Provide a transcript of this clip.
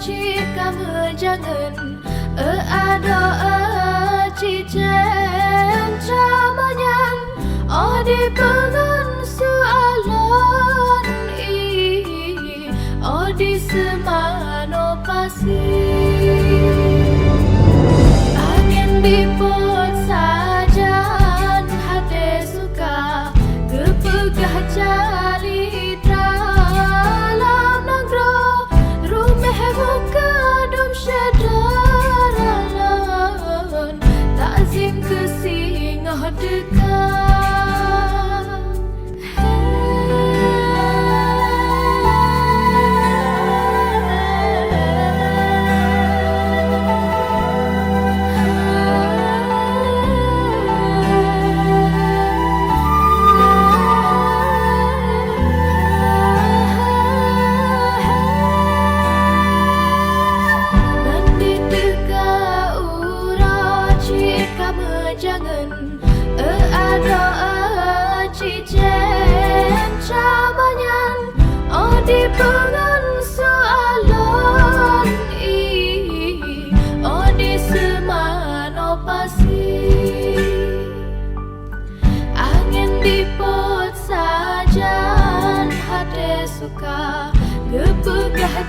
kamu jangan ada cincin camanyan di pengan soalan di semano pasti angin dipot sajan hati suka kepegah jali dalam negro rumah buka dom syedaralan takzim kesingah dekat. Jangan ada cincin camanyan di pengan soalan di semano pasti angin dipot sajan hati suka kepegah